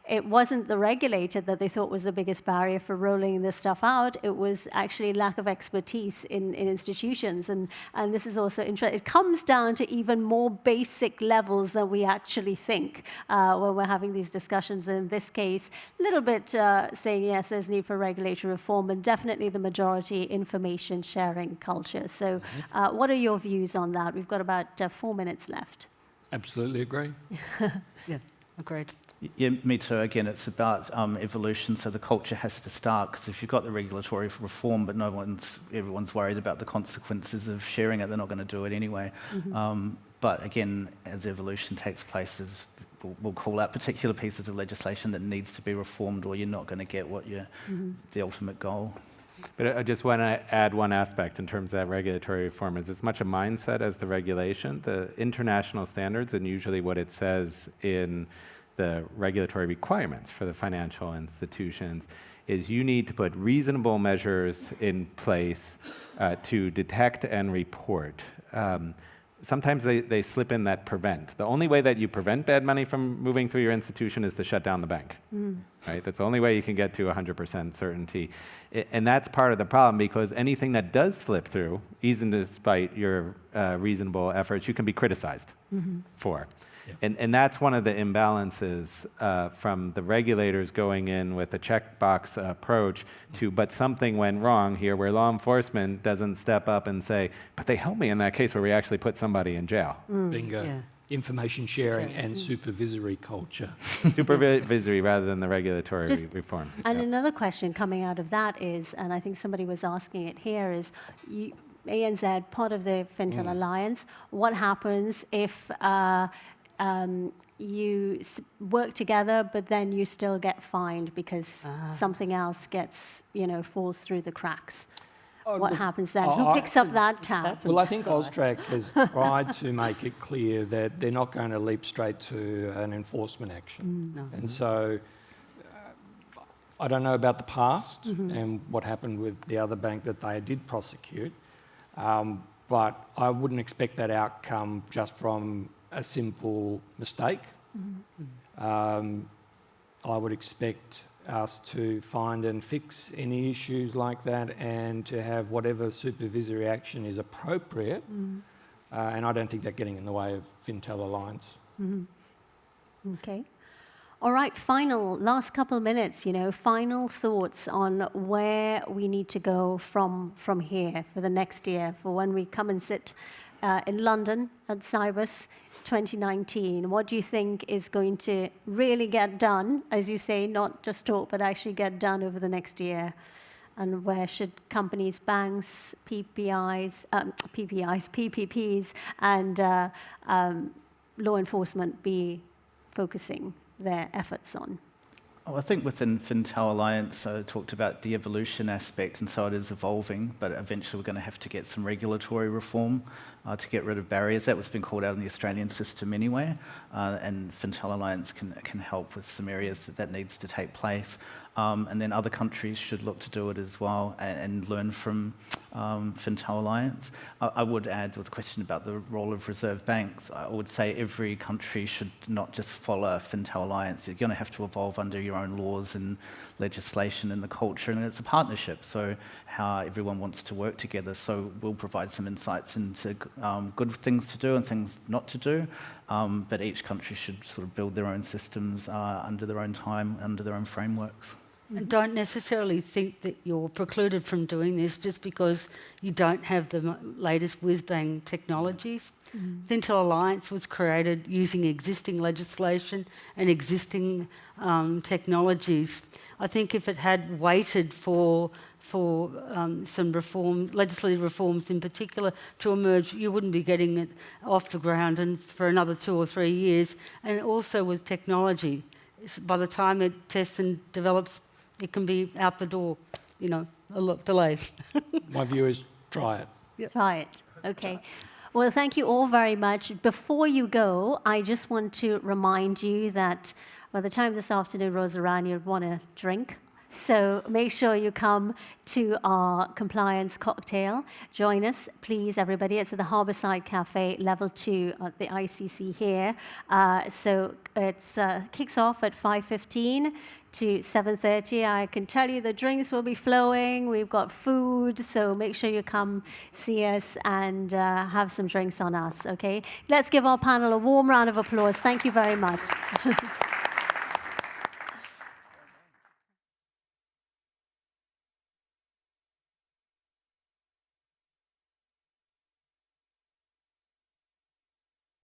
it wasn't the regulator that they thought was the biggest barrier for rolling this stuff out. It was actually lack of expertise in institutions, and this is also interesting. It comes down to even more basic levels than we actually think when we're having these discussions. In this case, a little bit saying, yes, there's need for regulatory reform, and definitely the majority information sharing culture. So what are your views on that? We've got about 4 minutes left. Absolutely agree. Yeah, agreed. Yeah, me too. Again, it's about evolution, so the culture has to start, because if you've got the regulatory reform but everyone's worried about the consequences of sharing it, they're not going to do it anyway. But again, as evolution takes place, we'll call out particular pieces of legislation that needs to be reformed, or you're not going to get what the ultimate goal. But I just want to add one aspect in terms of that regulatory reform is as much a mindset as the regulation. The international standards, and usually what it says in the regulatory requirements for the financial institutions, is you need to put reasonable measures in place to detect and report. Sometimes they slip in that prevent. The only way that you prevent bad money from moving through your institution is to shut down the bank. Right? That's the only way you can get to 100% certainty. And that's part of the problem, because anything that does slip through, even despite your reasonable efforts, you can be criticized for. Yeah. And that's one of the imbalances from the regulators going in with a checkbox approach to, but something went wrong here, where law enforcement doesn't step up and say, but they helped me in that case where we actually put somebody in jail. Bingo. Yeah. Information sharing and supervisory culture. Supervisory rather than the regulatory reform. And another question coming out of that is, and I think somebody was asking it here, is ANZ, part of the Fintel Alliance, what happens if you work together, but then you still get fined because something else gets, falls through the cracks? What happens then? Who picks up that tab? Well, I think AUSTRAC has tried to make it clear that they're not going to leap straight to an enforcement action. No. And so I don't know about the past and what happened with the other bank that they did prosecute, but I wouldn't expect that outcome just from a simple mistake. I would expect us to find and fix any issues like that, and to have whatever supervisory action is appropriate. And I don't think they're getting in the way of Fintel Alliance. Okay. All right, last couple of minutes, final thoughts on where we need to go from here for the next year, for when we come and sit in London at Cybus 2019. What do you think is going to really get done, as you say, not just talk, but actually get done over the next year? And where should companies, banks, PPPs, and law enforcement be focusing their efforts on? Oh, I think within Fintel Alliance, I talked about the evolution aspect, and so it is evolving, but eventually we're going to have to get some regulatory reform to get rid of barriers. That was been called out in the Australian system anyway, and Fintel Alliance can help with some areas that needs to take place. And then other countries should look to do it as well and learn from Fintel Alliance. I would add, there was a question about the role of reserve banks. I would say every country should not just follow Fintel Alliance. You're going to have to evolve under your own laws and legislation and the culture, and it's a partnership, so how everyone wants to work together. So we'll provide some insights into good things to do and things not to do, but each country should sort of build their own systems under their own time, under their own frameworks. And don't necessarily think that you're precluded from doing this just because you don't have the latest whiz-bang technologies. Fintel Alliance was created using existing legislation and existing technologies. I think if it had waited for some legislative reforms in particular to emerge, you wouldn't be getting it off the ground and for another 2 or 3 years. And also with technology, by the time it tests and develops, it can be out the door, a lot delayed. My view is try it. Yep. Try it. Okay. Well, thank you all very much. Before you go, I just want to remind you that by the time this afternoon rolls around, you'll want a drink. So make sure you come to our compliance cocktail. Join us, please, everybody. It's at the Harbourside Cafe, level 2 at the ICC here. So it kicks off at 5:15 to 7:30. I can tell you the drinks will be flowing. We've got food, so make sure you come see us and have some drinks on us, okay? Let's give our panel a warm round of applause. Thank you very much.